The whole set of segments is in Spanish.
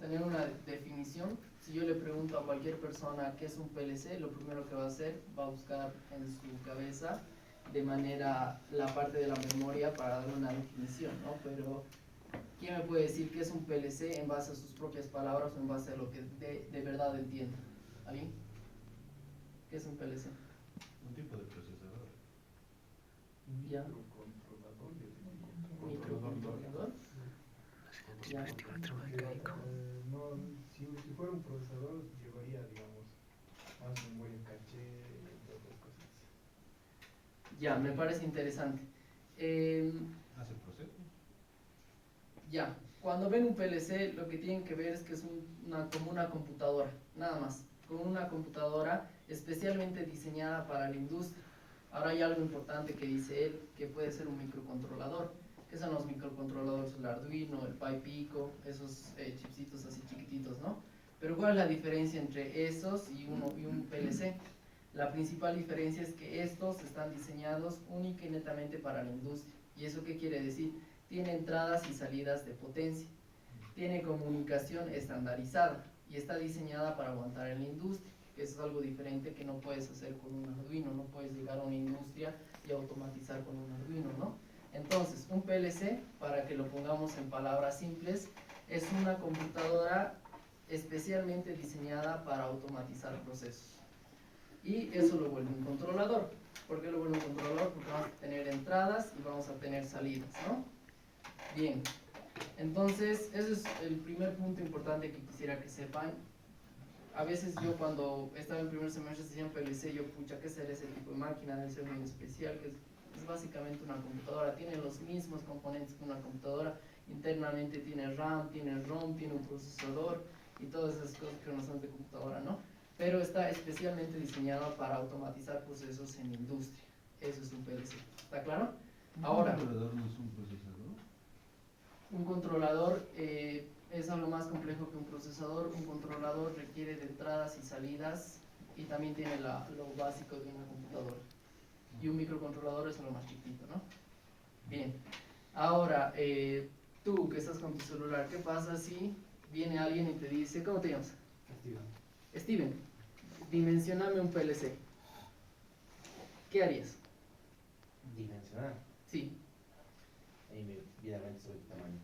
tener una definición. Si yo le pregunto a cualquier persona qué es un PLC, lo primero que va a hacer, va a buscar en su cabeza de manera la parte de la memoria para dar una definición, ¿no? Pero ¿quién me puede decir qué es un PLC en base a sus propias palabras o en base a lo que de verdad entiende? ¿Alguien? ¿Qué es un PLC? Un tipo de procesador. Ya. Microcontrolador. Microcontrolador. Ya. No, si fuera un procesador, llevaría, digamos, más memoria en caché y otras cosas. Ya, me parece interesante. ¿Hace proceso? Ya, cuando ven un PLC, lo que tienen que ver es que es como una computadora, nada más. Como una computadora especialmente diseñada para la industria. Ahora hay algo importante que dice él, que puede ser un microcontrolador. ¿Qué son los microcontroladores? El Arduino, el Pi Pico, esos chipsitos así chiquititos, ¿no? Pero ¿cuál es la diferencia entre esos y un PLC? La principal diferencia es que estos están diseñados única y netamente para la industria. ¿Y eso qué quiere decir? Tiene entradas y salidas de potencia, tiene comunicación estandarizada y está diseñada para aguantar en la industria, que eso es algo diferente que no puedes hacer con un Arduino, no puedes llegar a una industria y automatizar con un Arduino, ¿no? Entonces, un PLC, para que lo pongamos en palabras simples, es una computadora especialmente diseñada para automatizar procesos. Y eso lo vuelve un controlador. ¿Por qué lo vuelve un controlador? Porque vamos a tener entradas y vamos a tener salidas, ¿no? Bien, entonces ese es el primer punto importante que quisiera que sepan. A veces yo cuando estaba en primer semestre decía en PLC, yo pucha, ¿qué será ese tipo de máquina? Debe ser muy especial, que es básicamente una computadora, tiene los mismos componentes que una computadora, internamente tiene RAM, tiene ROM, tiene un procesador y todas esas cosas que no son de computadora, ¿no? Pero está especialmente diseñado para automatizar procesos en industria. Eso es un PLC, ¿está claro? Ahora, ¿Un controlador no es un procesador? un controlador es algo más complejo que un procesador. Un controlador requiere de entradas y salidas y también tiene lo básico de una computadora. Y un microcontrolador es algo más chiquito, ¿no? Bien, ahora tú que estás con tu celular, ¿qué pasa si viene alguien y te dice, ¿cómo te llamas? Steven, dimensioname un PLC. ¿Qué harías? Dimensionar. Sí. Ahí me viene a la mente sobre el tamaño.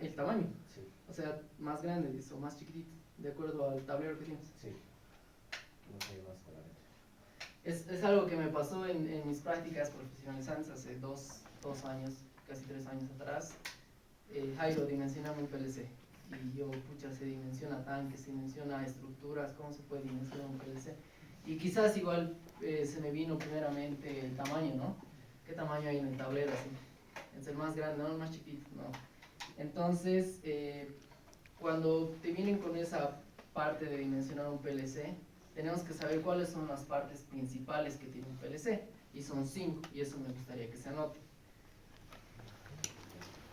El tamaño, Sí, o sea, más grande o más chiquitito, de acuerdo al tablero que tienes. sí. No sé más con la mente. Es algo que me pasó en mis prácticas profesionalizantes hace dos años, casi 3 años atrás. Jairo, dimensioname un PLC. Y yo, pucha, se dimensiona tanques, se dimensiona estructuras, ¿cómo se puede dimensionar un PLC? Y quizás igual se me vino primeramente el tamaño, ¿no? ¿Qué tamaño hay en el tablero? Así? ¿Es el más grande? No, el más chiquito, no. Entonces, cuando te vienen con esa parte de dimensionar un PLC, tenemos que saber cuáles son las partes principales que tiene un PLC. Y son 5, y eso me gustaría que se anote.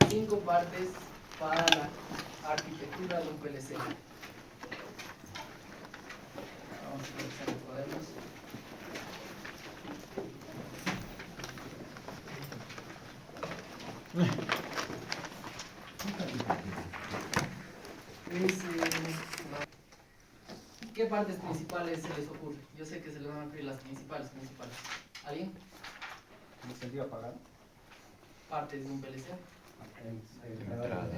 5 partes para la arquitectura de un PLC. Vamos a revisar los cuadernos. ¿Qué partes principales se les ocurre? Yo sé que se les van a ocurrir las principales. ¿Alguien? ¿En sentido apagado? Partes de un PLC. Entradas.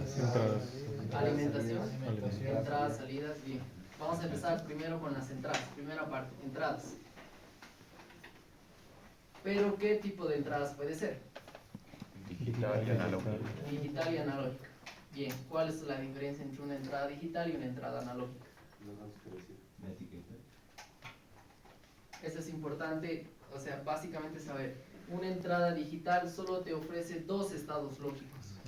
Alimentación. Alimentación. Entradas, salidas. Bien. Vamos a empezar primero con las entradas. Primera parte, entradas. Pero, ¿qué tipo de entradas puede ser? Digital y analógica. Digital y analógica. Bien. ¿Cuál es la diferencia entre una entrada digital y una entrada analógica? La etiqueta. Eso es importante, o sea, básicamente saber. Una entrada digital solo te ofrece 2 estados lógicos,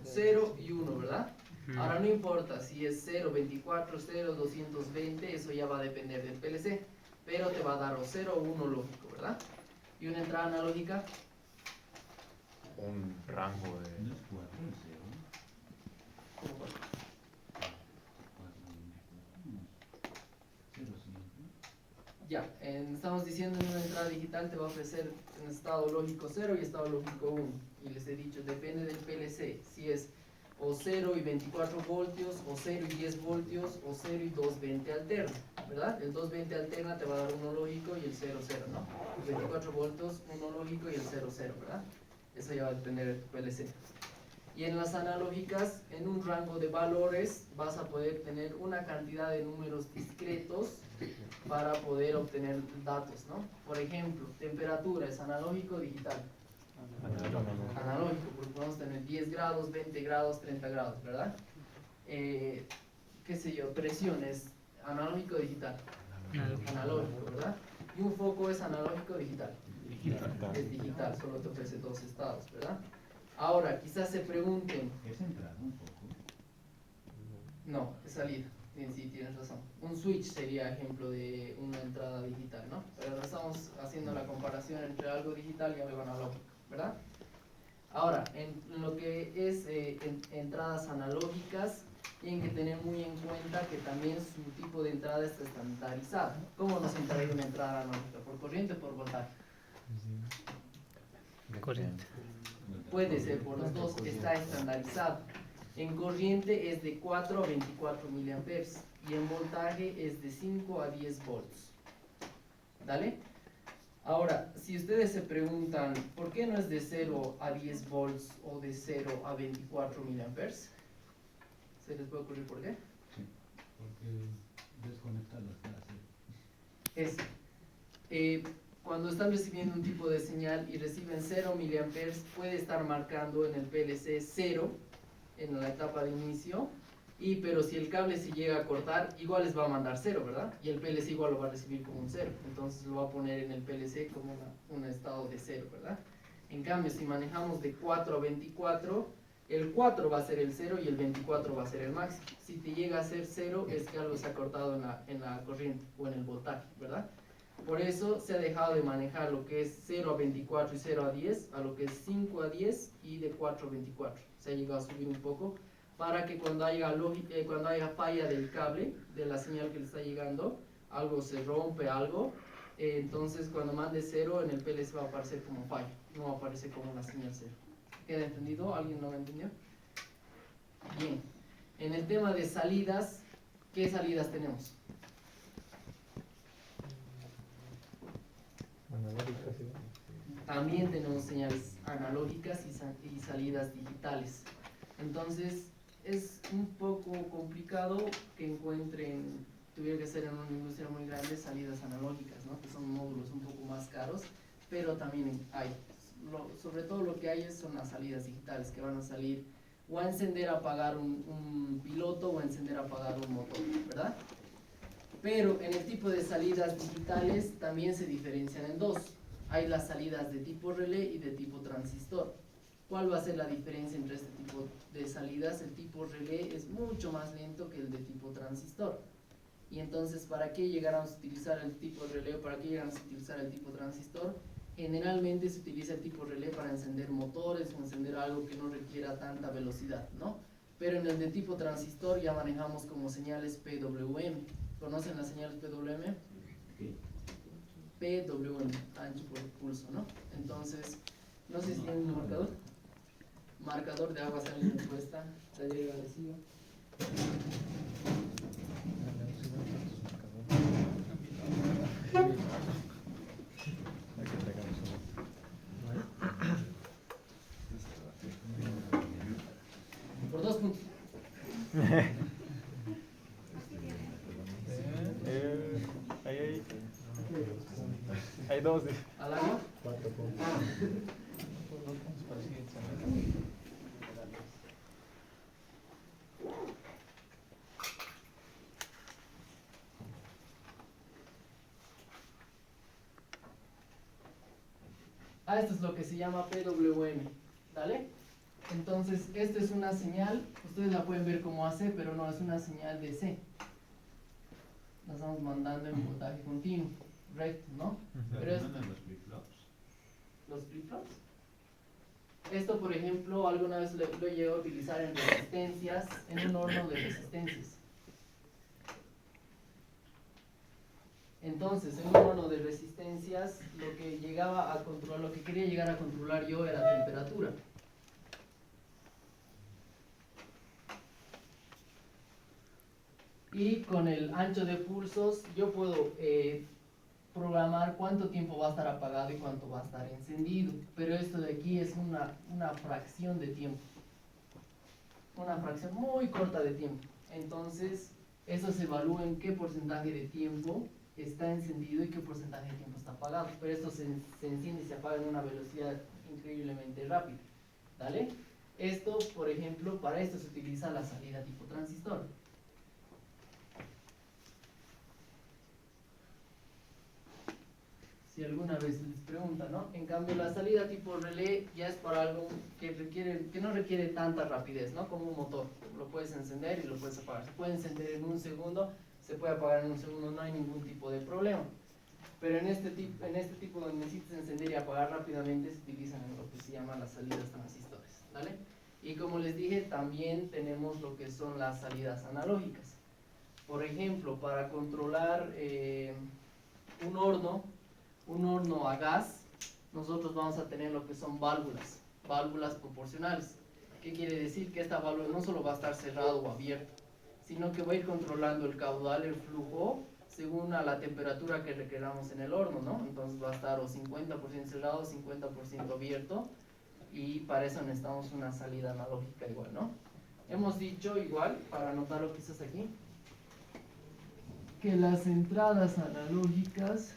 0 y 1, ¿verdad? Ahora no importa si es 0, 24, 0, 220, eso ya va a depender del PLC, pero te va a dar o 0 o 1 lógico, ¿verdad? Y una entrada analógica, Un rango No de... es 4, 0. ¿cómo va? 0 siempre. Ya, estamos diciendo en una entrada digital te va a ofrecer un estado lógico 0 y estado lógico 1. Y les he dicho, depende del PLC, si es o 0 y 24 voltios, o 0 y 10 voltios, o 0 y 220 alterna, ¿verdad? El 220 alterna te va a dar 1 lógico y el 0, 0, ¿no? 24 voltios, 1 lógico y el 0, 0, ¿verdad? Eso ya va a depender de tu PLC. Y en las analógicas, en un rango de valores, vas a poder tener una cantidad de números discretos para poder obtener datos, ¿no? Por ejemplo, temperatura es analógico o digital. Analógico, porque podemos tener 10 grados, 20 grados, 30 grados, ¿verdad? Qué sé yo, presión es analógico o digital. Analógico, ¿verdad? Y un foco es analógico o digital. Es digital, solo te ofrece dos estados, ¿verdad? Ahora, quizás se pregunten. ¿Es entrada un poco? No, es salida. Sí, tienes razón. Un switch sería ejemplo de una entrada digital, ¿no? Pero no estamos haciendo la comparación entre algo digital y algo analógico, ¿verdad? Ahora, en lo que es entradas analógicas, tienen que tener muy en cuenta que también su tipo de entrada está estandarizado. ¿Cómo nos entraría una entrada analógica? ¿Por corriente o por voltaje? Corriente. Puede ser por los dos, está estandarizado. En corriente es de 4 a 24 miliamperes y en voltaje es de 5 a 10 volts. ¿Dale? Ahora, si ustedes se preguntan, ¿por qué no es de 0 a 10 volts o de 0 a 24 miliamperes? ¿Se les puede ocurrir por qué? Sí, porque desconectarlo hasta hacer. Cuando están recibiendo un tipo de señal y reciben 0 miliamperes, puede estar marcando en el PLC 0 en la etapa de inicio, pero si el cable se llega a cortar, igual les va a mandar 0, ¿verdad? Y el PLC igual lo va a recibir como un 0, entonces lo va a poner en el PLC como un estado de 0, ¿verdad? En cambio, si manejamos de 4 a 24, el 4 va a ser el 0 y el 24 va a ser el máximo. Si te llega a ser 0, es que algo se ha cortado en la corriente o en el voltaje, ¿verdad? Por eso se ha dejado de manejar lo que es 0 a 24 y 0 a 10, a lo que es 5 a 10 y de 4 a 24. Se ha llegado a subir un poco para que cuando haya falla del cable, de la señal que le está llegando, algo se rompe, entonces cuando mande 0 en el PLC va a aparecer como falla, no va a aparecer como una señal 0. ¿Queda entendido? ¿Alguien no lo entendió? Bien. En el tema de salidas, ¿qué salidas tenemos? También tenemos señales analógicas y salidas digitales. Entonces, es un poco complicado que encuentren, tuviera que ser en una industria muy grande, salidas analógicas, ¿no? Que son módulos un poco más caros, pero también hay. Sobre todo lo que hay son las salidas digitales que van a salir o a encender, apagar un piloto o a encender, apagar un motor, ¿verdad? Pero en el tipo de salidas digitales también se diferencian en dos. Hay las salidas de tipo relé y de tipo transistor. ¿Cuál va a ser la diferencia entre este tipo de salidas? El tipo relé es mucho más lento que el de tipo transistor. Y entonces, ¿para qué llegáramos a utilizar el tipo relé o para qué llegamos a utilizar el tipo transistor? Generalmente se utiliza el tipo relé para encender motores o encender algo que no requiera tanta velocidad, ¿no? Pero en el de tipo transistor ya manejamos como señales PWM. ¿Conocen las señales PWM? PWM, ancho por pulso, ¿no? Entonces, no sé si tienen un marcador. Marcador de agua, sale en respuesta. Taller agresivo. Por 2 puntos. Hay dos. ¿Al agua? 4 puntos. Esto es lo que se llama PWM, ¿vale? Entonces, esta es una señal, ustedes la pueden ver como AC, pero no, es una señal de C. La estamos mandando en voltaje continuo, recto, ¿no? Pero es, ¿Mandan los flip-flops? ¿los flip-flops? Esto, por ejemplo, alguna vez lo he llegado a utilizar en resistencias, en un horno de resistencias. Entonces, en un horno de resistencias, lo que quería llegar a controlar yo era temperatura. Y con el ancho de pulsos yo puedo programar cuánto tiempo va a estar apagado y cuánto va a estar encendido. Pero esto de aquí es una fracción de tiempo. Una fracción muy corta de tiempo. Entonces, eso se evalúa en qué porcentaje de tiempo está encendido y qué porcentaje de tiempo está apagado. Pero esto se enciende y se apaga en una velocidad increíblemente rápida. ¿Vale? Esto, por ejemplo, para esto se utiliza la salida tipo transistor. Si alguna vez les preguntan, ¿no? En cambio, la salida tipo relé ya es para algo que no requiere tanta rapidez, ¿no? Como un motor. Lo puedes encender y lo puedes apagar. Se puede encender en un segundo, se puede apagar en un segundo, no hay ningún tipo de problema. Pero en este tipo donde necesitas encender y apagar rápidamente, se utilizan lo que se llama las salidas transistores, ¿vale? Y como les dije, también tenemos lo que son las salidas analógicas. Por ejemplo, para controlar un horno a gas, nosotros vamos a tener lo que son válvulas proporcionales. ¿Qué quiere decir? Que esta válvula no solo va a estar cerrado o abierto, sino que va a ir controlando el caudal, el flujo, según a la temperatura que requeramos en el horno, ¿no? Entonces va a estar o 50% cerrado, 50% abierto, y para eso necesitamos una salida analógica igual, ¿no? Hemos dicho igual, para anotarlo quizás aquí, que las entradas analógicas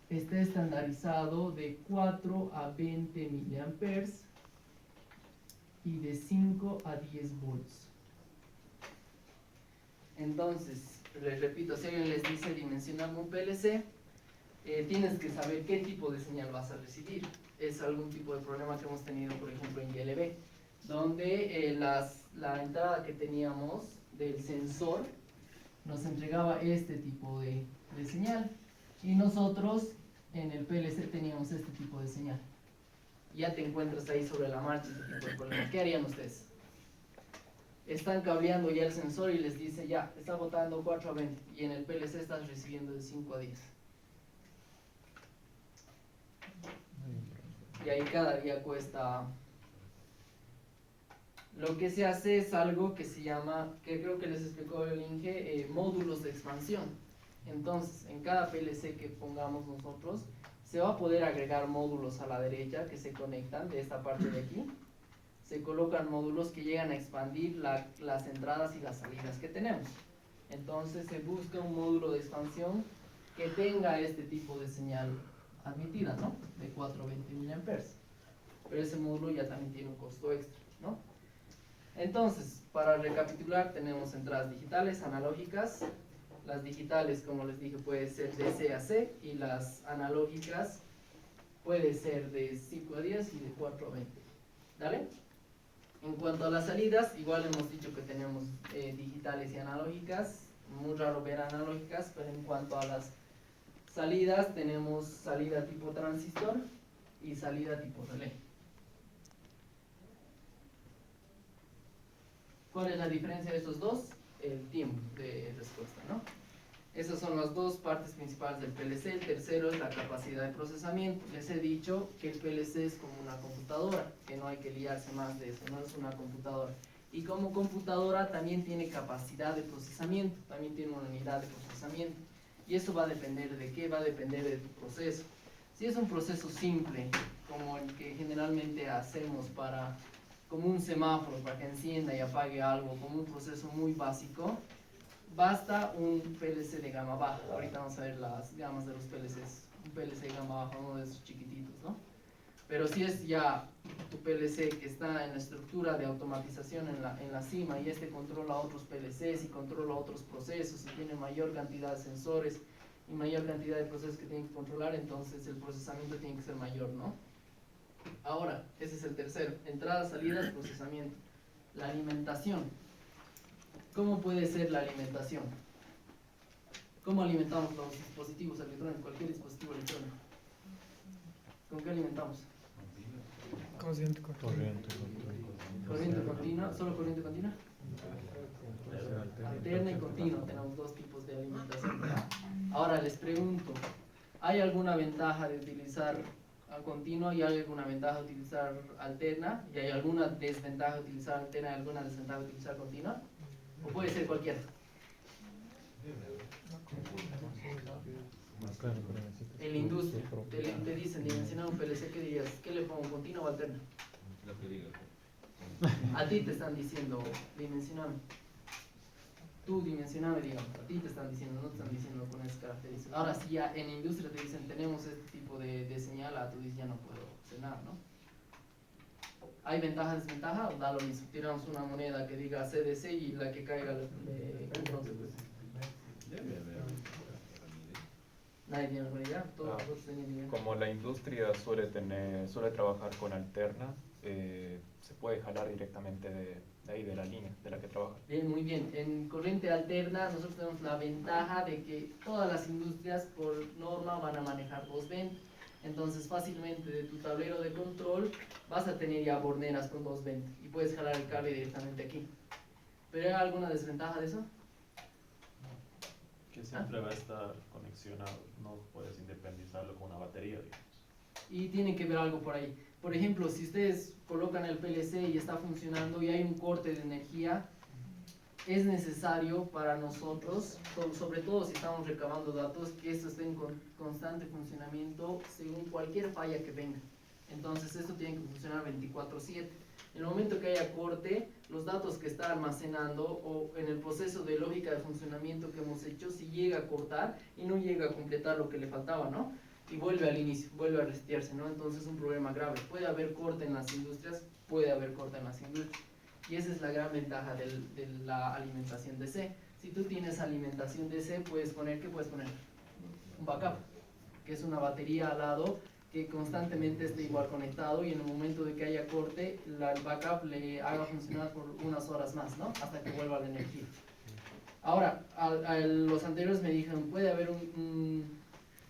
está estandarizado de 4 a 20 miliamperes y de 5 a 10 volts. Entonces, les repito, si alguien les dice dimensionarme un PLC, tienes que saber qué tipo de señal vas a recibir. Es algún tipo de problema que hemos tenido, por ejemplo, en YLB, donde la entrada que teníamos del sensor nos entregaba este tipo de señal, y nosotros en el PLC teníamos este tipo de señal. Ya te encuentras ahí sobre la marcha este tipo de problema. ¿Qué harían ustedes? Están cableando ya el sensor y les dice ya, está botando 4 a 20, y en el PLC estás recibiendo de 5 a 10. Y ahí cada día cuesta. Lo que se hace es algo que se llama, que creo que les explicó el Inge, módulos de expansión. Entonces, en cada PLC que pongamos nosotros, se va a poder agregar módulos a la derecha que se conectan de esta parte de aquí. Se colocan módulos que llegan a expandir las entradas y las salidas que tenemos. Entonces se busca un módulo de expansión que tenga este tipo de señal admitida, ¿no? De 4 a 20 miliamperes. Pero ese módulo ya también tiene un costo extra, ¿no? Entonces, para recapitular, tenemos entradas digitales, analógicas. Las digitales, como les dije, puede ser de C a C, y las analógicas puede ser de 5 a 10 y de 4 a 20. ¿Dale? En cuanto a las salidas, igual hemos dicho que tenemos digitales y analógicas. Muy raro ver analógicas, pero en cuanto a las salidas, tenemos salida tipo transistor y salida tipo relé. ¿Cuál es la diferencia de estos dos? El tiempo de respuesta, ¿no? Esas son las dos partes principales del PLC. El tercero es la capacidad de procesamiento. Les he dicho que el PLC es como una computadora, que no hay que liarse más de eso, no es una computadora. Y como computadora también tiene capacidad de procesamiento, también tiene una unidad de procesamiento. Y eso va a depender de qué, va a depender de tu proceso. Si es un proceso simple, como el que generalmente hacemos como un semáforo para que encienda y apague algo, como un proceso muy básico, basta un PLC de gama baja. Ahorita vamos a ver las gamas de los PLCs. Un PLC de gama baja, uno de esos chiquititos, ¿no? Pero si es ya tu PLC que está en la estructura de automatización en la cima, y este controla otros PLCs y controla otros procesos y tiene mayor cantidad de sensores y mayor cantidad de procesos que tienen que controlar, entonces el procesamiento tiene que ser mayor, ¿no? Ahora, ese es el tercero: entradas, salidas, procesamiento. La alimentación. ¿Cómo puede ser la alimentación? ¿Cómo alimentamos los dispositivos electrónicos, cualquier dispositivo electrónico? ¿Con qué alimentamos? Corriente ¿Corriente continua? ¿Solo corriente continua? Alterna y continua. Tenemos dos tipos de alimentación. Ahora les pregunto, ¿hay alguna ventaja de utilizar a continuo y hay alguna ventaja de utilizar alterna y hay alguna desventaja de utilizar alterna y alguna desventaja de utilizar continua, o puede ser cualquiera. En la industria te dicen dimensionar un PLC, ¿qué dirías? ¿Qué le pongo, continua o alterna? Lo que diga. A ti te están diciendo dimensioname. Tú dimensioname, digamos, a ti te están diciendo, no te están diciendo con esas características. Ahora si ya en industria te dicen tenemos este tipo de señal, tú dices ya no puedo hacer nada, ¿no? ¿Hay ventaja, desventaja? O da lo mismo. Tiramos una moneda que diga CDC y la que caiga entonces pues. Debe haber. Nadie tiene alguna idea, todos tienen idea. Como la industria suele trabajar con alterna, se puede jalar directamente de ahí, de la línea de la que trabaja. Bien, muy bien. En corriente alterna nosotros tenemos la ventaja de que todas las industrias por norma van a manejar 220. Entonces fácilmente de tu tablero de control vas a tener ya borneras con 220 y puedes jalar el cable directamente aquí. ¿Pero hay alguna desventaja de eso? Que siempre va a estar conexionado, no puedes independizarlo con una batería, digamos. Y tiene que ver algo por ahí. Por ejemplo, si ustedes colocan el PLC y está funcionando y hay un corte de energía, es necesario para nosotros, sobre todo si estamos recabando datos, que esto esté en constante funcionamiento según cualquier falla que venga. Entonces esto tiene que funcionar 24/7. En el momento que haya corte, los datos que está almacenando o en el proceso de lógica de funcionamiento que hemos hecho, si llega a cortar y no llega a completar lo que le faltaba, ¿no? Y vuelve al inicio, vuelve a resetearse, ¿no? Entonces es un problema grave. Puede haber corte en las industrias, puede haber corte en las industrias. Y esa es la gran ventaja de la alimentación DC. Si tú tienes alimentación DC, puedes poner, ¿qué puedes poner? Un backup, que es una batería al lado que constantemente esté igual conectado y en el momento de que haya corte, el backup le haga funcionar por unas horas más, ¿no? Hasta que vuelva la energía. Ahora, los anteriores me dijeron, puede haber un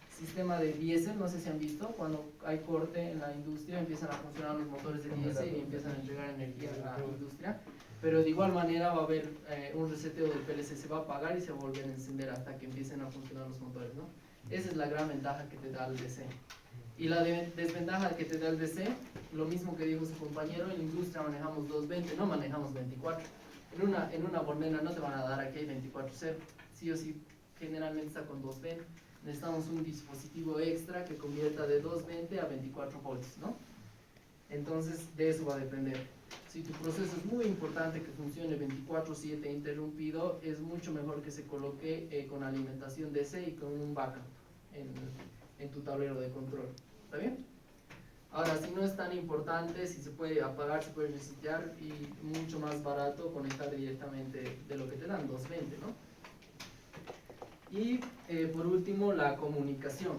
sistema de diésel, no sé si han visto, cuando hay corte en la industria empiezan a funcionar los motores de diésel y empiezan a entregar energía a la industria, pero de igual manera va a haber un reseteo del PLC, se va a apagar y se va a volver a encender hasta que empiecen a funcionar los motores, ¿no? Esa es la gran ventaja que te da el DC. Y la desventaja que te da el DC, lo mismo que dijo su compañero, en la industria manejamos 220, no manejamos 24. En una bornera no te van a dar aquí hay 24/0, sí o sí, generalmente está con 220. Necesitamos un dispositivo extra que convierta de 220 a 24 volts, ¿no? Entonces, de eso va a depender. Si tu proceso es muy importante que funcione 24/7 interrumpido, es mucho mejor que se coloque con alimentación DC y con un backup en tu tablero de control. ¿Está bien? Ahora, si no es tan importante, si se puede apagar, se puede resetear y mucho más barato conectar directamente de lo que te dan, 220, ¿no? Y por último, la comunicación.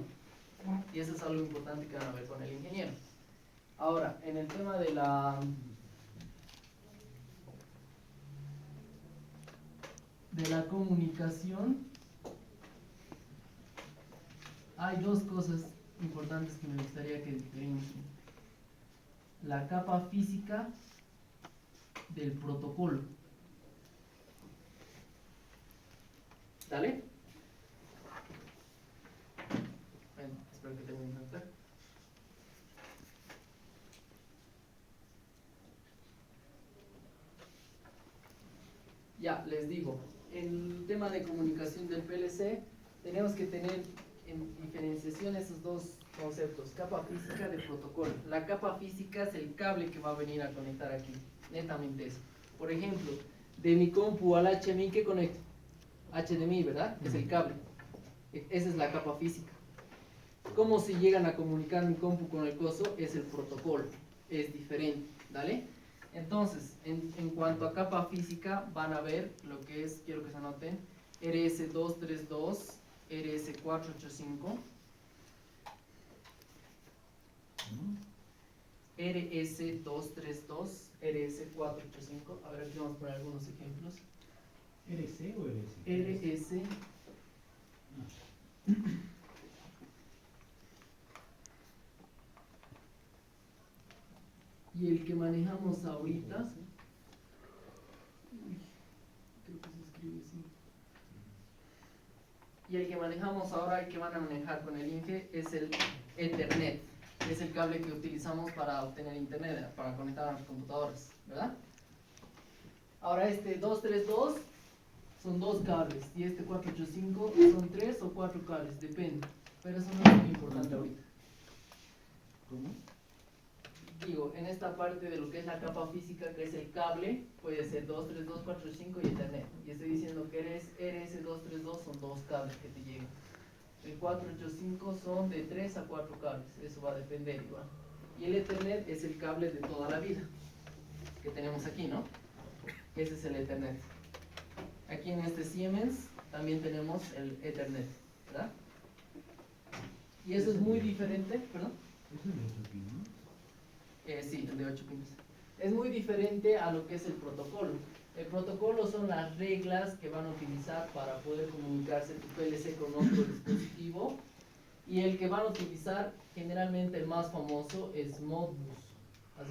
Y eso es algo importante que van a ver con el ingeniero. Ahora, en el tema de la comunicación, hay dos cosas importantes que me gustaría que diferencien. La capa física del protocolo. ¿Dale? Bueno, espero que termine de notar. Ya, les digo, el tema de comunicación del PLC, tenemos que tener en diferenciación esos dos conceptos, capa física de protocolo. La capa física es el cable que va a venir a conectar aquí, netamente eso. Por ejemplo, de mi compu al HMI, ¿qué conecto? HDMI, ¿verdad? Es el cable. Esa es la capa física. ¿Cómo se llegan a comunicar mi compu con el coso? Es el protocolo, es diferente, ¿vale? Entonces, en cuanto a capa física, van a ver lo que es, quiero que se anoten, RS232, RS485, RS232, RS485. A ver, aquí vamos a poner algunos ejemplos. ¿RC o RS? RS. Y el que manejamos ahorita, creo que se escribe así. Y el que manejamos ahora, el que van a manejar con el INGE, es el Ethernet. es el cable que utilizamos para obtener internet, para conectar a las computadoras, ¿verdad? Ahora este 232 son 2 cables y este 485 son 3 o 4 cables, depende, pero eso no es muy importante ahorita. ¿Cómo? Digo, en esta parte de lo que es la capa física, que es el cable, puede ser 2, 3, 2, 4, 5 y Ethernet. Y estoy diciendo que RS232 son 2 cables que te llegan. El 485 son de 3 a 4 cables, eso va a depender igual. Y el Ethernet es el cable de toda la vida, que tenemos aquí, ¿no? Ese es el Ethernet. Aquí en este Siemens también tenemos el Ethernet, ¿verdad? Y eso es muy diferente, ¿perdón? ¿Eso es de 8 pinos? Sí, el de 8 pinos. Es muy diferente a lo que es el protocolo. El protocolo son las reglas que van a utilizar para poder comunicarse tu PLC con otro dispositivo. Y el que van a utilizar, generalmente el más famoso, es Modbus. Así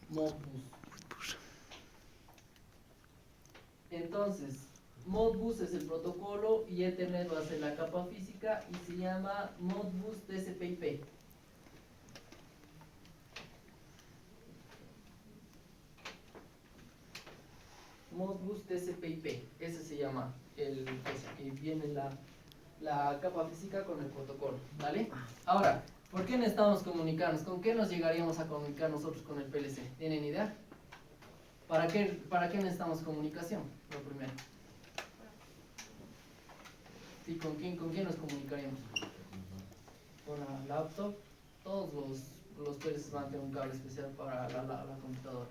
Modbus. Entonces, Modbus es el protocolo y Ethernet va a ser la capa física y se llama Modbus TCP/IP. Modbus TCP/IP, ese se llama el que viene la capa física con el protocolo, ¿vale? Ahora, ¿por qué necesitamos comunicarnos? ¿Con qué nos llegaríamos a comunicar nosotros con el PLC? ¿Tienen idea? ¿Para qué necesitamos comunicación? Lo primero. ¿Sí? ¿Con quién nos comunicaríamos? Con la laptop. Todos los PLCs van a tener un cable especial para la computadora.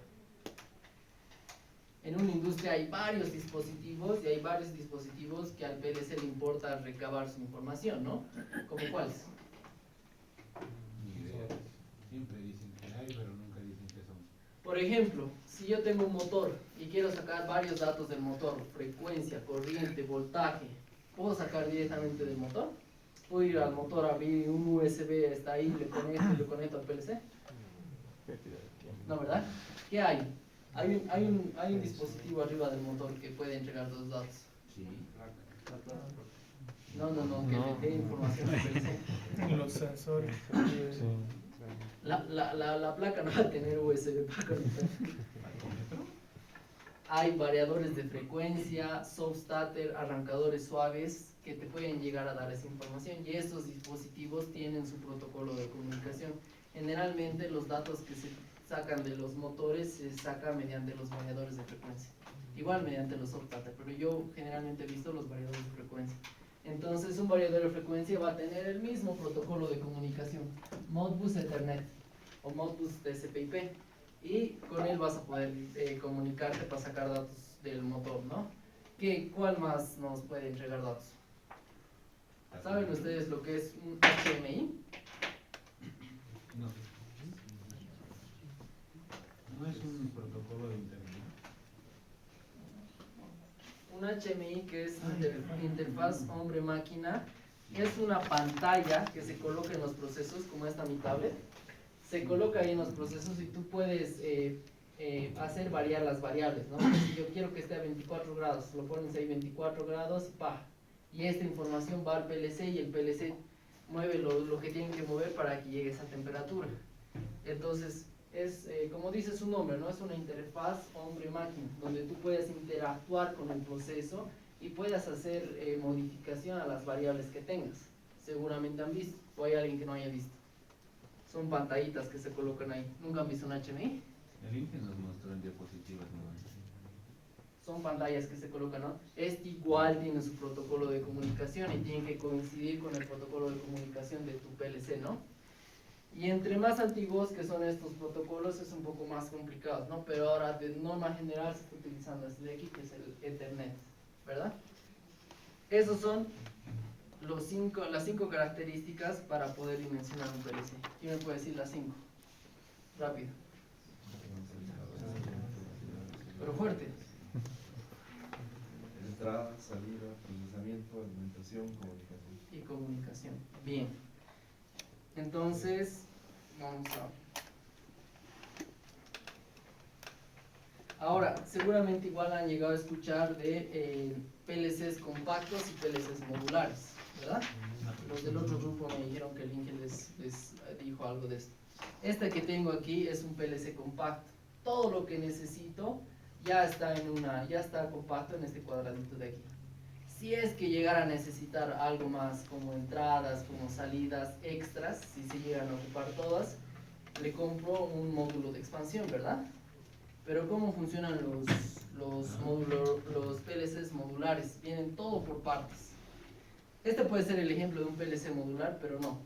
En una industria hay varios dispositivos y hay varios dispositivos que al PLC le importa recabar su información, ¿no? ¿Cómo cuáles? Ni idea. Siempre dicen que hay, pero nunca dicen que son. Por ejemplo, si yo tengo un motor y quiero sacar varios datos del motor, frecuencia, corriente, voltaje, ¿puedo sacar directamente del motor? ¿Puedo ir al motor, abrir un USB, está ahí, le conecto al PLC? No, ¿verdad? ¿Qué hay? Hay un dispositivo arriba del motor que puede entregar los datos. Sí. No, que le dé información al PLC. Los sensores. La placa no va a tener USB para conectar. Hay variadores de frecuencia, soft starter, arrancadores suaves que te pueden llegar a dar esa información y estos dispositivos tienen su protocolo de comunicación. Generalmente los datos que se sacan de los motores se sacan mediante los variadores de frecuencia, igual mediante los soft starter, pero yo generalmente he visto los variadores de frecuencia. Entonces un variador de frecuencia va a tener el mismo protocolo de comunicación, Modbus Ethernet o Modbus TCP/IP, y con él vas a poder comunicarte para sacar datos del motor, ¿no? ¿Cuál más nos puede entregar datos? ¿Saben ustedes lo que es un HMI? No. ¿No es un protocolo de internet? Un HMI, que es interfaz hombre-máquina, es una pantalla que se coloca en los procesos, como esta mi tablet. Se coloca ahí en los procesos y tú puedes hacer variar las variables, ¿no? Si yo quiero que esté a 24 grados, lo pones ahí 24 grados y ¡pah! Y esta información va al PLC y el PLC mueve lo que tienen que mover para que llegue a esa temperatura. Entonces, es como dice su nombre, ¿no? Es una interfaz hombre-máquina, donde tú puedes interactuar con el proceso y puedas hacer modificación a las variables que tengas. Seguramente han visto, o hay alguien que no haya visto. Son pantallitas que se colocan ahí. ¿Nunca han visto un HMI? El INPE nos mostró en diapositivas, ¿no? Son pantallas que se colocan, ¿no? Este igual tiene su protocolo de comunicación y tiene que coincidir con el protocolo de comunicación de tu PLC, ¿no? Y entre más antiguos que son estos protocolos es un poco más complicado, ¿no? Pero ahora de norma general se está utilizando este de aquí, que es el Ethernet, ¿verdad? Esos son las 5 características para poder dimensionar un PLC. ¿Quién me puede decir las 5? Rápido. Pero fuerte. Entrada, salida, procesamiento, alimentación, comunicación. Y comunicación. Bien. Entonces, vamos a... Ahora, seguramente igual han llegado a escuchar de PLCs compactos y PLCs modulares, ¿verdad? Los del otro grupo me dijeron que el Inge les dijo algo de esto. Este que tengo aquí es un PLC compacto. Todo lo que necesito ya está compacto en este cuadradito de aquí. Si es que llegara a necesitar algo más como entradas, como salidas extras, si se llegan a ocupar todas, le compro un módulo de expansión, ¿verdad? Pero ¿cómo funcionan los PLCs modulares? Vienen todo por partes. Este puede ser el ejemplo de un PLC modular, pero no.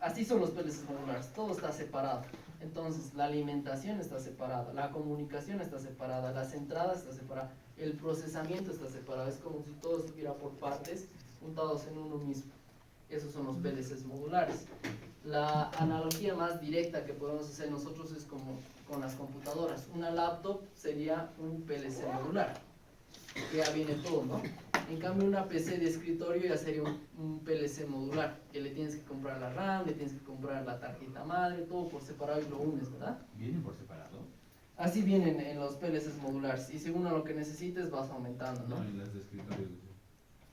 Así son los PLCs modulares, todo está separado. Entonces la alimentación está separada, la comunicación está separada, las entradas están separadas, el procesamiento está separado. Es como si todo estuviera por partes juntados en uno mismo. Esos son los PLCs modulares. La analogía más directa que podemos hacer nosotros es como con las computadoras. Una laptop sería un PLC modular, que ya viene todo, ¿no? En cambio una PC de escritorio ya sería un PLC modular, que le tienes que comprar la RAM, le tienes que comprar la tarjeta madre, todo por separado y lo unes, ¿verdad? ¿Vienen por separado? Así vienen en los PLCs modulares, y según a lo que necesites vas aumentando, ¿no? No, en las de escritorio.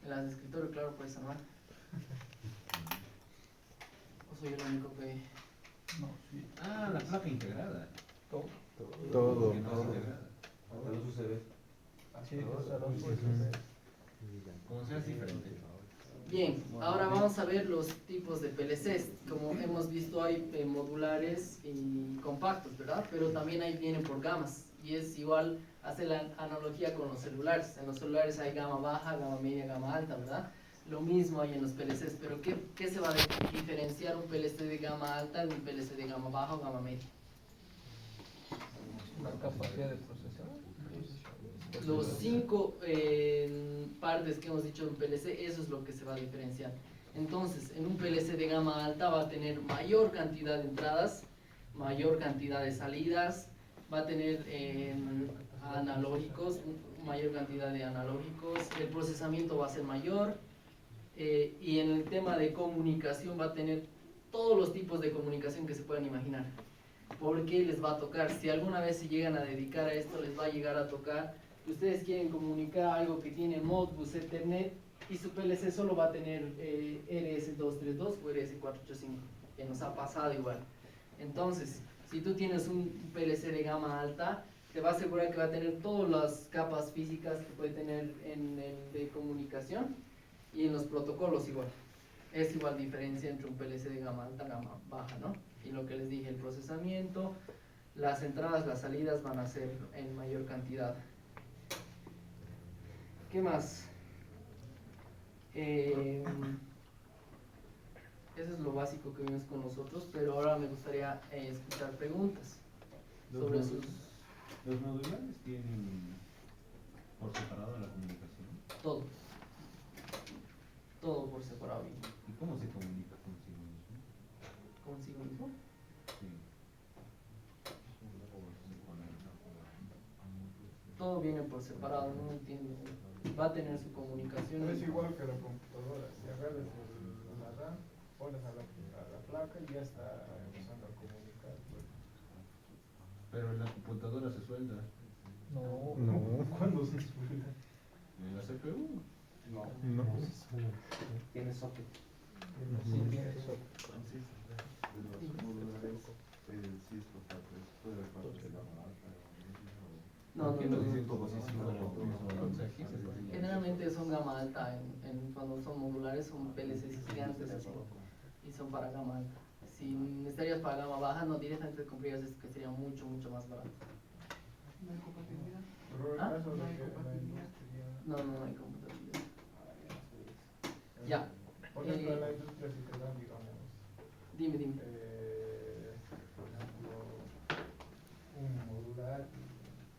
En las de escritorio, claro, puedes armar. ¿O soy el único que...? No, sí. Ah, la placa integrada. Todo. Que no es integrada. Hasta los USB. Sí, hasta los USB. Como sea, es diferente. Bien, ahora vamos a ver los tipos de PLCs. Como hemos visto hay modulares y compactos, ¿verdad? Pero también ahí vienen por gamas. Y es igual, hace la analogía con los celulares. En los celulares hay gama baja, gama media, gama alta, ¿verdad? Lo mismo hay en los PLCs. Pero ¿qué se va a diferenciar un PLC de gama alta de un PLC de gama baja o gama media? La capacidad de procesador. Los 5 partes que hemos dicho de un PLC, eso es lo que se va a diferenciar. Entonces, en un PLC de gama alta va a tener mayor cantidad de entradas, mayor cantidad de salidas, va a tener analógicos, mayor cantidad de analógicos, el procesamiento va a ser mayor, y en el tema de comunicación va a tener todos los tipos de comunicación que se puedan imaginar. Porque les va a tocar, si alguna vez se llegan a dedicar a esto, les va a llegar a tocar. Ustedes quieren comunicar algo que tiene Modbus, Ethernet, y su PLC solo va a tener RS232 o RS485, que nos ha pasado igual. Entonces, si tú tienes un PLC de gama alta, te va a asegurar que va a tener todas las capas físicas que puede tener en el de comunicación y en los protocolos igual. Es igual diferencia entre un PLC de gama alta y gama baja, ¿no? Y lo que les dije, el procesamiento, las entradas, las salidas van a ser en mayor cantidad. ¿Qué más? Eso es lo básico que vimos con nosotros, pero ahora me gustaría escuchar preguntas sobre sus... ¿Los modulares tienen por separado la comunicación? Todo. Todo por separado. ¿Y cómo se comunica consigo mismo? ¿Consigo mismo? Sí. Todo viene por separado, no entiendo. Va a tener su comunicación. No es igual que la computadora, si agarras la RAM, pones a la placa y ya está empezando a comunicar. Pues. Pero en la computadora se suelda. No. ¿Cuándo se suelda? En la CPU. No. Tiene socket. Sí, tiene eso. Los modulares, sí es portátil, puede haber parte de la marca. No, ¿Por qué no dicen no, como si no, fuera no, no, o sea, aquí se diseña. Generalmente son gama alta, cuando son modulares son PLCs gigantes así, y son para gama alta. Si necesitarías para gama baja, no directamente comprarías esto que sería mucho, mucho más barato. ¿No hay compatibilidad? Pero el ¿Ah? caso de No hay que la compatibilidad. industria... No hay compatibilidad. Ya. Por ejemplo, en la industria si te dan, digamos, Dime. por ejemplo, un modular,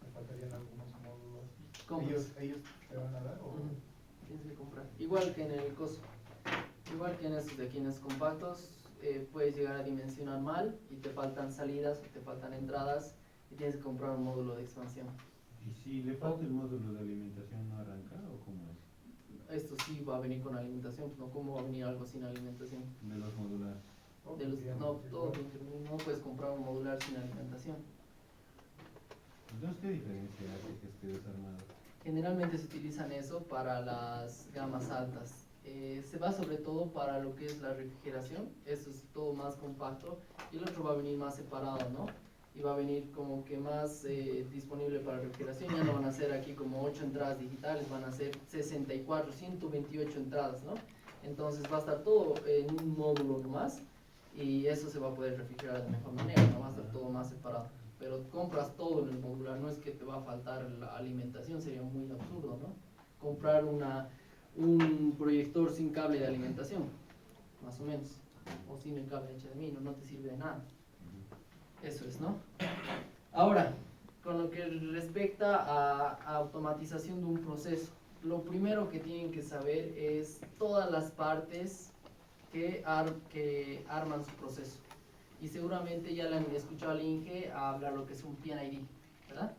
te faltarían algunos módulos. Compras. ¿Ellos te van a dar o...? Ujú. Tienes que comprar. Igual que en el coso. Igual que en estos de aquí en los compactos, puedes llegar a dimensionar mal y te faltan salidas o te faltan entradas y tienes que comprar un módulo de expansión. ¿Y si le falta el módulo de alimentación no arranca o cómo es? Esto sí va a venir con alimentación, no como va a venir algo sin alimentación. De los modulares. De los, no, todo, no puedes comprar un modular sin alimentación. Entonces, ¿qué diferencia hace que esté desarmado? Generalmente se utilizan eso para las gamas altas, Se va sobre todo para lo que es la refrigeración, eso es todo más compacto, y el otro va a venir más separado, ¿no? Y va a venir como que más disponible para refrigeración, ya no van a ser aquí como 8 entradas digitales, van a ser 64, 128 entradas, ¿no? Entonces va a estar todo en un módulo nomás, y eso se va a poder refrigerar de mejor manera, no va a estar todo más separado. Pero compras todo en el modular, no es que te va a faltar la alimentación, sería muy absurdo, ¿no? Comprar un proyector sin cable de alimentación, más o menos, o sin el cable HDMI, no te sirve de nada. Eso es, ¿no? Ahora, con lo que respecta a automatización de un proceso, lo primero que tienen que saber es todas las partes que arman su proceso. Y seguramente ya le han escuchado al Inge hablar lo que es un PNID, ¿verdad?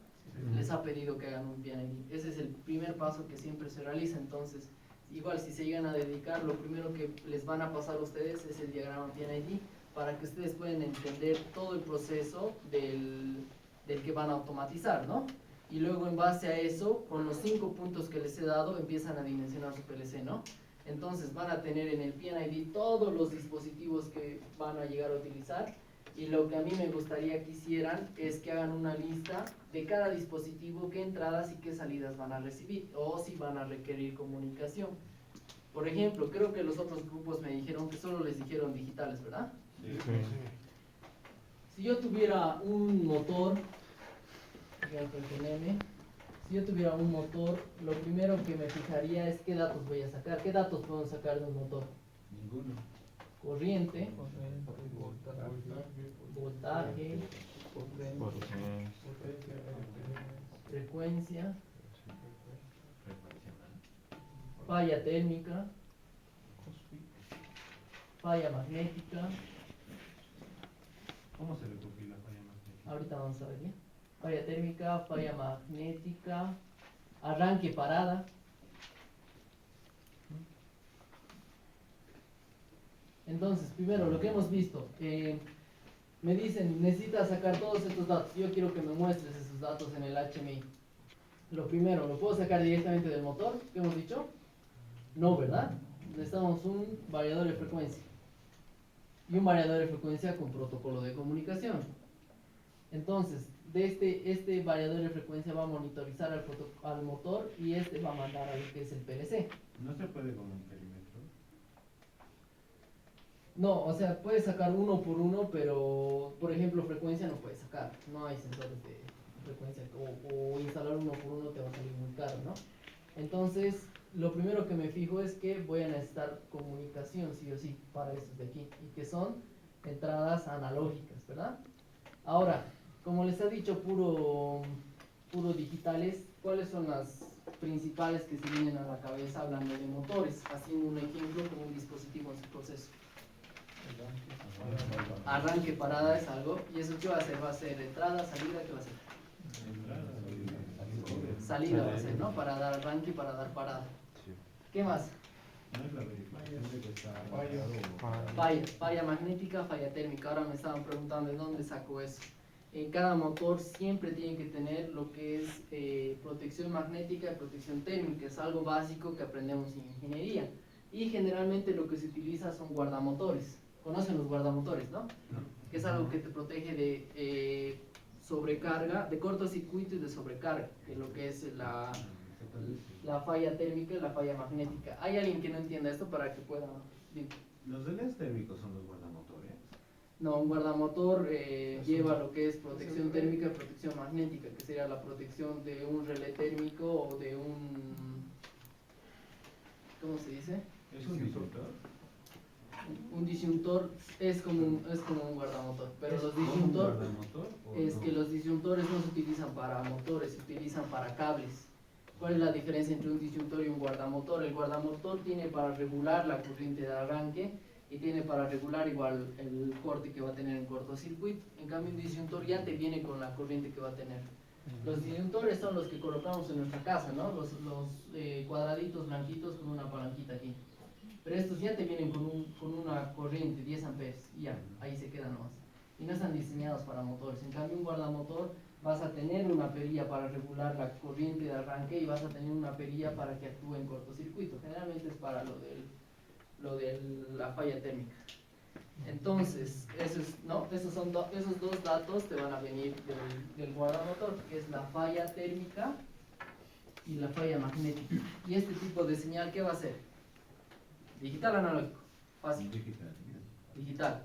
Les ha pedido que hagan un PNID. Ese es el primer paso que siempre se realiza. Entonces, igual si se llegan a dedicar, lo primero que les van a pasar a ustedes es el diagrama PNID para que ustedes puedan entender todo el proceso del que van a automatizar, ¿no? Y luego en base a eso, con los 5 puntos que les he dado, empiezan a dimensionar su PLC, ¿no? Entonces van a tener en el PNID todos los dispositivos que van a llegar a utilizar, y lo que a mí me gustaría que hicieran es que hagan una lista de cada dispositivo, qué entradas y qué salidas van a recibir, o si van a requerir comunicación. Por ejemplo, creo que los otros grupos me dijeron que solo les dijeron digitales, ¿verdad? Si yo tuviera un motor, si yo tuviera un motor, lo primero que me fijaría es qué datos voy a sacar. ¿Qué datos puedo sacar de un motor? Ninguno. Corriente, Voltaje, voltaje, frecuencia, falla térmica, falla magnética. ¿Cómo se recoge la falla magnética? Ahorita vamos a ver ya. Falla térmica, falla magnética, arranque, parada. Entonces, primero, lo que hemos visto, me dicen, necesitas sacar todos estos datos. Yo quiero que me muestres esos datos en el HMI. Lo primero, ¿lo puedo sacar directamente del motor? ¿Qué hemos dicho? No, ¿verdad? Necesitamos un variador de frecuencia. Y un variador de frecuencia con protocolo de comunicación. Entonces, de este variador de frecuencia va a monitorizar al motor, y este va a mandar a lo que es el PLC. No se puede con un perímetro. No, o sea, puedes sacar uno por uno, pero por ejemplo frecuencia no puedes sacar, no hay sensores de frecuencia, o instalar uno por uno te va a salir muy caro, ¿no? Entonces, lo primero que me fijo es que voy a necesitar comunicación, sí o sí, para estos de aquí, y que son entradas analógicas, ¿verdad? Ahora, como les he dicho, puro digitales, ¿cuáles son las principales que se vienen a la cabeza hablando de motores? Haciendo un ejemplo con un dispositivo en su proceso. Arranque, parada es algo, y eso ¿qué va a hacer? Va a ser entrada, salida, ¿qué va a ser? Salida va a ser, ¿no? Para dar arranque y para dar parada. ¿Qué más? No es la verificación de que está Falla magnética, falla térmica. Ahora me estaban preguntando de dónde saco eso. En cada motor siempre tiene que tener lo que es protección magnética y protección térmica. Es algo básico que aprendemos en ingeniería. Y generalmente lo que se utiliza son guardamotores. ¿Conocen los guardamotores, no? Que es algo que te protege de sobrecarga, de cortocircuito y de sobrecarga, que es lo que es la falla térmica y la falla magnética. ¿Hay alguien que no entienda esto para que pueda...? Los relés térmicos son los guardamotores. No, un guardamotor lleva lo que es protección térmica y protección magnética, que sería la protección de un relé térmico o de un... ¿Cómo se dice? ¿Es un disyuntor? Un disyuntor es como un guardamotor, pero los ¿Un disyuntor guardamotor o es no? que los disyuntores no se utilizan para motores, se utilizan para cables. ¿Cuál es la diferencia entre un disyuntor y un guardamotor? El guardamotor tiene para regular la corriente de arranque y tiene para regular igual el corte que va a tener en cortocircuito. En cambio, un disyuntor ya te viene con la corriente que va a tener. Los disyuntores son los que colocamos en nuestra casa, ¿no? Los cuadraditos blanquitos con una palanquita aquí. Pero estos ya te vienen con una corriente, 10 amperes, y ya, ahí se quedan nomás. Y no están diseñados para motores. En cambio, un guardamotor vas a tener una perilla para regular la corriente de arranque y vas a tener una perilla para que actúe en cortocircuito. Generalmente es para lo de la falla térmica. Entonces, esos dos datos te van a venir del guardamotor, que es la falla térmica y la falla magnética. Y este tipo de señal, ¿qué va a ser? Digital o analógico. Fácil. Digital.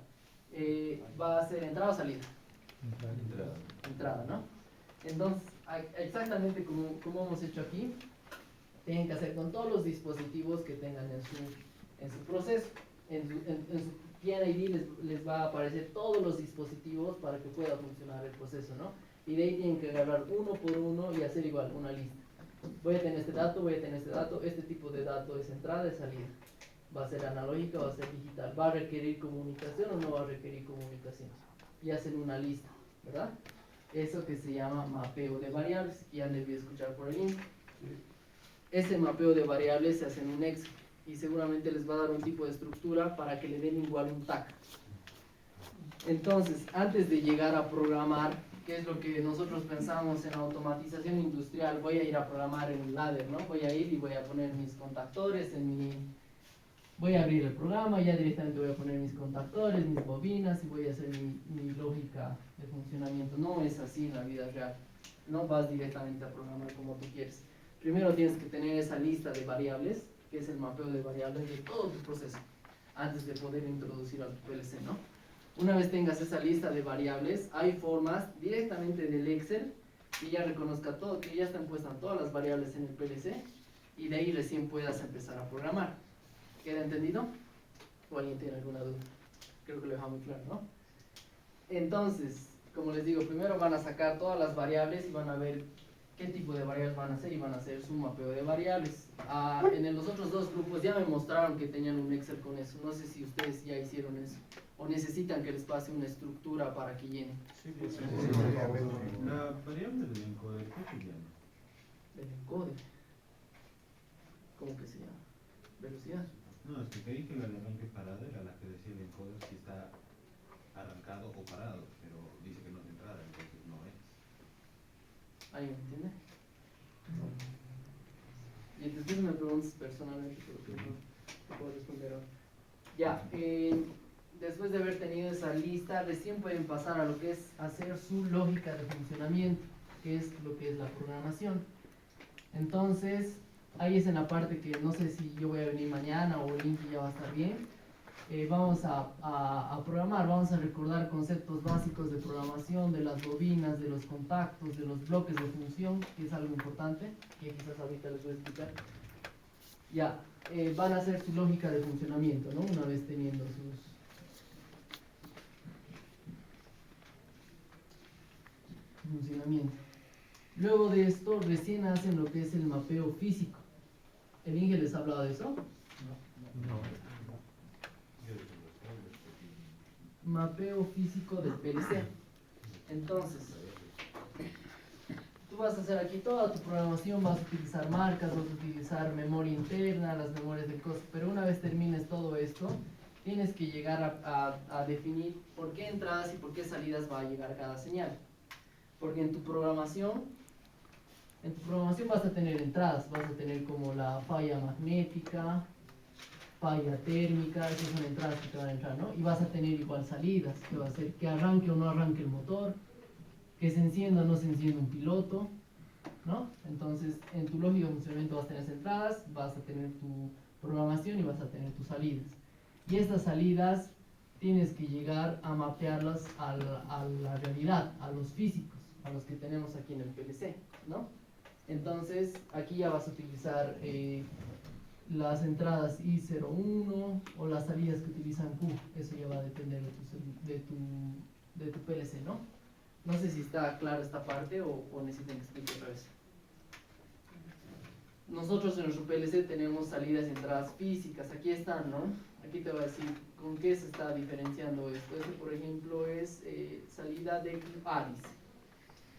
Va a ser entrada o salida. Entrada, ¿no? Entonces, exactamente como hemos hecho aquí, tienen que hacer con todos los dispositivos que tengan en su proceso. En su PNID les va a aparecer todos los dispositivos para que pueda funcionar el proceso, ¿no? Y de ahí tienen que agarrar uno por uno y hacer igual una lista. Voy a tener este dato, voy a tener este dato, este tipo de dato es entrada y salida. Va a ser analógica, va a ser digital. ¿Va a requerir comunicación o no va a requerir comunicación? Y hacen una lista, ¿verdad? Eso que se llama mapeo de variables, que ya debí escuchar por ahí. Ese mapeo de variables se hace en un Excel y seguramente les va a dar un tipo de estructura para que le den igual un tag. Entonces, antes de llegar a programar, ¿qué es lo que nosotros pensamos en automatización industrial? Voy a ir a programar en un ladder, ¿no? Voy a ir y voy a poner mis contactores voy a abrir el programa, ya directamente voy a poner mis contactores, mis bobinas y voy a hacer mi lógica de funcionamiento. No es así en la vida real. No vas directamente a programar como tú quieres. Primero tienes que tener esa lista de variables, que es el mapeo de variables de todo tu proceso, antes de poder introducir a tu PLC, ¿no? Una vez tengas esa lista de variables, hay formas directamente del Excel que ya reconozca todo, que ya están puestas todas las variables en el PLC y de ahí recién puedas empezar a programar. ¿Queda entendido? ¿O alguien tiene alguna duda? Creo que lo dejamos muy claro, ¿no? Entonces, como les digo, primero van a sacar todas las variables y van a ver qué tipo de variables van a hacer y van a hacer su mapeo de variables. En los otros dos grupos ya me mostraron que tenían un Excel con eso. No sé si ustedes ya hicieron eso o necesitan que les pase una estructura para que llenen. La variable del encoder, ¿qué se llama? El encoder. ¿Cómo que se llama? Velocidad. No, es que creí que la de arranque parada era la que decía el encoder si está arrancado o parado, pero dice que no es de entrada, entonces no es. ¿Alguien me entiende? Y después me preguntas personalmente, porque no te puedo responder ahora. Ya, después de haber tenido esa lista, recién pueden pasar a lo que es hacer su lógica de funcionamiento, que es lo que es la programación. Entonces, ahí es en la parte que no sé si yo voy a venir mañana o el Inti ya va a estar bien. Vamos a programar, vamos a recordar conceptos básicos de programación, de las bobinas, de los contactos, de los bloques de función, que es algo importante, que quizás ahorita les voy a explicar. Ya, van a hacer su lógica de funcionamiento, ¿no? Una vez teniendo funcionamiento. Luego de esto, recién hacen lo que es el mapeo físico. ¿El Inge les ha hablado de eso? No. Mapeo físico del PLC. Entonces, tú vas a hacer aquí toda tu programación, vas a utilizar marcas, vas a utilizar memoria interna, las memorias del costo, pero una vez termines todo esto, tienes que llegar a definir por qué entradas y por qué salidas va a llegar cada señal. Porque en tu programación vas a tener entradas, vas a tener como la falla magnética, falla térmica, esas son entradas que te van a entrar, ¿no? Y vas a tener igual salidas, que va a ser que arranque o no arranque el motor, que se encienda o no se encienda un piloto, ¿no? Entonces, en tu lógica de funcionamiento vas a tener entradas, vas a tener tu programación y vas a tener tus salidas. Y estas salidas tienes que llegar a mapearlas a la realidad, a los físicos, a los que tenemos aquí en el PLC, ¿no? Entonces, aquí ya vas a utilizar las entradas I01 o las salidas que utilizan Q. Eso ya va a depender de tu PLC, ¿no? No sé si está clara esta parte o necesitan que explique otra vez. Nosotros en nuestro PLC tenemos salidas y entradas físicas. Aquí están, ¿no? Aquí te voy a decir con qué se está diferenciando esto. Este, por ejemplo, es salida de QA, dice.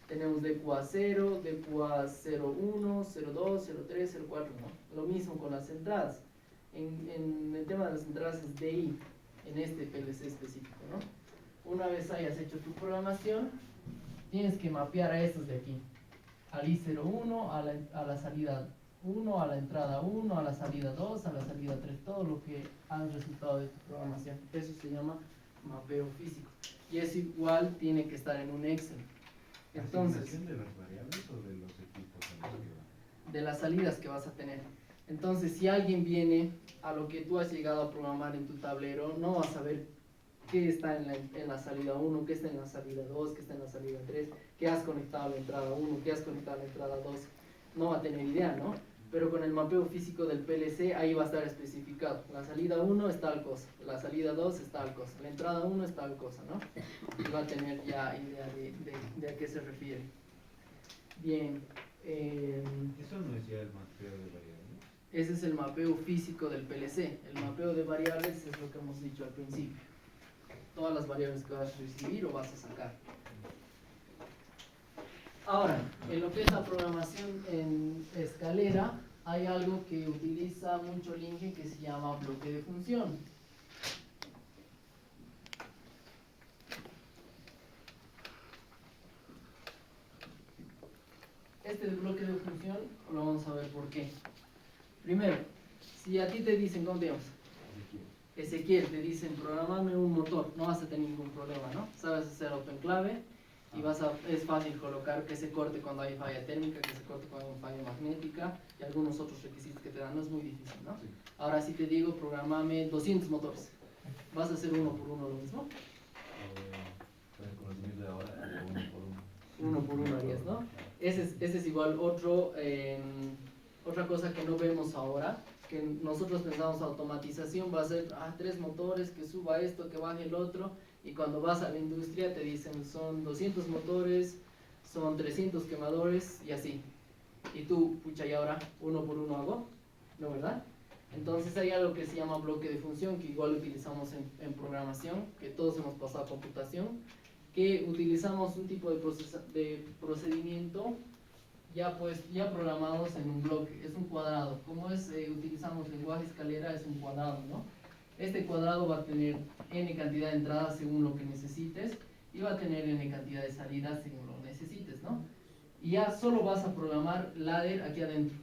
Tenemos DQA0, DQA01, 02, 03, 04, ¿no? Lo mismo con las entradas. En el tema de las entradas es DI, en este PLC específico, ¿no? Una vez hayas hecho tu programación, tienes que mapear a estos de aquí, al I01, a la salida 1, a la entrada 1, a la salida 2, a la salida 3, todo lo que ha resultado de tu programación. Eso se llama mapeo físico. Y es igual, tiene que estar en un Excel. Entonces, ¿Asignación de las variables o de los equipos a los que van? de las salidas que vas a tener. Entonces, si alguien viene a lo que tú has llegado a programar en tu tablero, no vas a ver qué está en la salida 1, qué está en la salida 2, qué está en la salida 3, qué has conectado a la entrada 1, qué has conectado a la entrada 2. No va a tener idea, ¿no? Pero con el mapeo físico del PLC, ahí va a estar especificado. La salida 1 es tal cosa, la salida 2 es tal cosa, la entrada 1 es tal cosa, ¿no? Y va a tener ya idea de a qué se refiere. Bien. Eso no es ya el mapeo de variables. Ese es el mapeo físico del PLC. El mapeo de variables es lo que hemos dicho al principio. Todas las variables que vas a recibir o vas a sacar. Ahora, en lo que es la programación en escalera, hay algo que utiliza mucho el Inge que se llama bloque de función. Este bloque de función lo vamos a ver por qué. Primero, si a ti te dicen, ¿cómo te llamas? Ezequiel, te dicen, programame un motor, no vas a tener ningún problema, ¿no? Sabes hacer autoenclave y es fácil colocar que se corte cuando hay falla térmica, que se corte cuando hay falla magnética y algunos otros requisitos que te dan, no es muy difícil, ¿no? Sí. Ahora si te digo, programame 200 motores, ¿vas a hacer uno por uno lo mismo? Con el conocimiento de ahora, uno por uno. Uno por uno harías, ¿no? Ese es igual otra cosa que no vemos ahora, que nosotros pensamos automatización va a ser 3 motores, que suba esto, que baje el otro, y cuando vas a la industria te dicen son 200 motores, son 300 quemadores y así. Y tú, pucha, y ahora uno por uno hago, ¿no, verdad? Entonces hay algo que se llama bloque de función, que igual utilizamos en programación, que todos hemos pasado a computación, que utilizamos un tipo de procedimiento ya programados en un bloque, es un cuadrado. Como utilizamos lenguaje escalera, es un cuadrado, ¿no? Este cuadrado va a tener n cantidad de entradas según lo que necesites y va a tener n cantidad de salidas según lo necesites, ¿no? Y ya solo vas a programar ladder aquí adentro,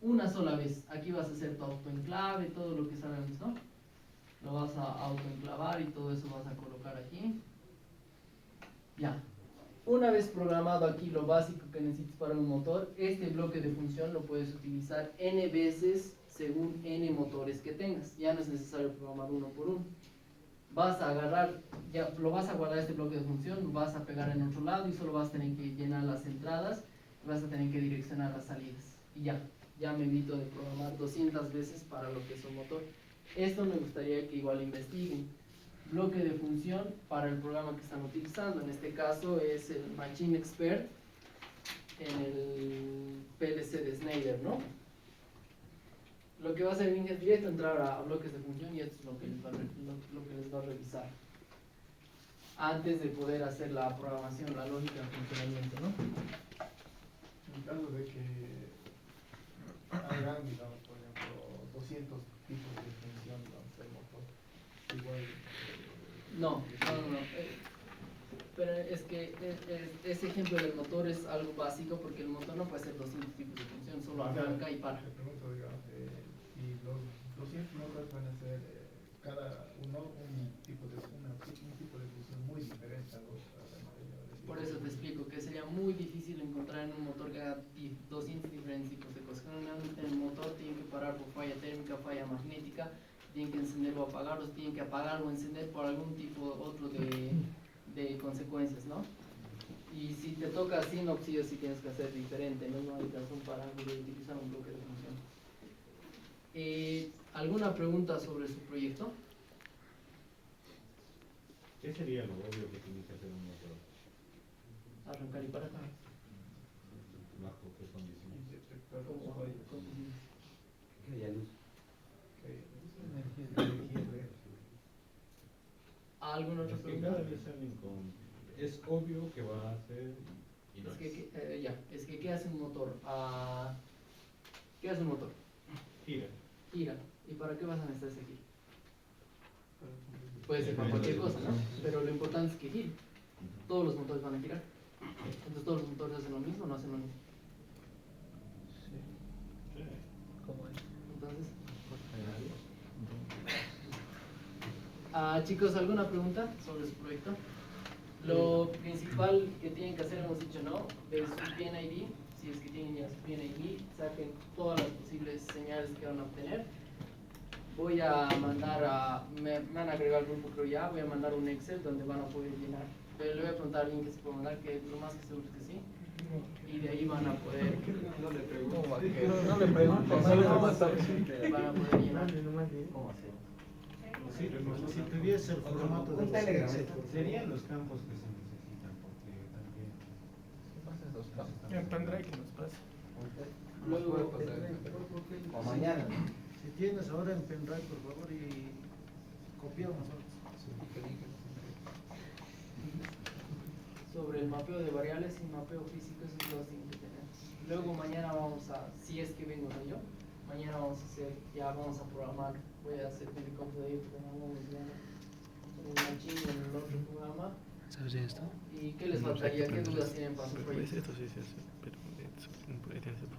una sola vez. Aquí vas a hacer tu autoenclave, todo lo que sabemos, ¿no? Lo vas a autoenclavar y todo eso vas a colocar aquí. Ya. Una vez programado aquí lo básico que necesitas para un motor, este bloque de función lo puedes utilizar n veces según n motores que tengas. Ya no es necesario programar uno por uno. Vas a agarrar, ya lo vas a guardar este bloque de función, vas a pegar en otro lado y solo vas a tener que llenar las entradas y vas a tener que direccionar las salidas. Y ya me evito de programar 200 veces para lo que es un motor. Esto me gustaría que igual investiguen. Bloque de función para el programa que están utilizando. En este caso es el Machine Expert en el PLC de Schneider, ¿no? Lo que va a hacer el Inge directo es entrar a bloques de función y esto es lo que les va a revisar antes de poder hacer la programación, la lógica de funcionamiento, ¿no? En caso de que hagan, digamos, por ejemplo, 200 tipos de función, digamos, del motor, igual... No. Pero es que ese ejemplo del motor es algo básico porque el motor no puede ser 200 tipos de función, solo arranca y para. Me pregunto, digamos, si los 200 motores van a ser cada uno un tipo de función muy diferente a los demás. Por eso te explico que sería muy difícil encontrar en un motor que haga 200 diferentes tipos de cosas. Generalmente en el motor tienen que parar por falla térmica, falla magnética, tienen que encender o apagar, o tienen que apagar o encender por algún tipo otro de consecuencias, ¿no? Y si te toca así, no, sí o sí tienes que hacer diferente, no hay razón para utilizar un bloque de función. ¿Alguna pregunta sobre su proyecto? ¿Qué sería lo obvio que tiene que hacer un motor? Arrancar y parar. ¿Bajo qué condiciones? Que haya luz. ¿Alguna otra Es que pregunta? cada vez salen con... Es obvio que va a hacer... Y no Es que ¿qué hace un motor? ¿Qué hace un motor? Gira. Gira. ¿Y para qué vas a necesitar ese giro? Puede ser para cualquier cosa, ¿no? Pero lo importante es que gire. Todos los motores van a girar. Entonces todos los motores hacen lo mismo o no hacen lo mismo. Sí. ¿Cómo es? Entonces, chicos, ¿alguna pregunta sobre su proyecto? Lo principal que tienen que hacer, hemos dicho, ¿no? De su PNID, si es que tienen ya su PNID, saquen todas las posibles señales que van a obtener. Voy a mandar me van a agregar al grupo, creo ya, voy a mandar un Excel donde van a poder llenar. Pero le voy a preguntar a alguien que se puede mandar, que lo más que seguro es que sí. Y de ahí van a poder. No le pregunto. No le pregunto. Van a poder llenar. ¿Cómo hacemos? Si tuviese el formato de Un Telegram. serían los campos que se necesitan, porque también En pendrive que nos pase. Luego, O mañana. Si tienes ahora en pendrive, por favor, y copiamos nosotros. sobre el mapeo de variables y mapeo físico, eso es lo que tienen que tener. Luego mañana vamos a, si es que vengo yo, mañana vamos a hacer, ya vamos a programar, voy a hacer el cómputo de ahí, programamos ya un machine en el otro programa. ¿Sabes esto? ¿Y qué les faltaría? ¿Qué dudas tienen para su proyecto? Esto sí se hace, pero es un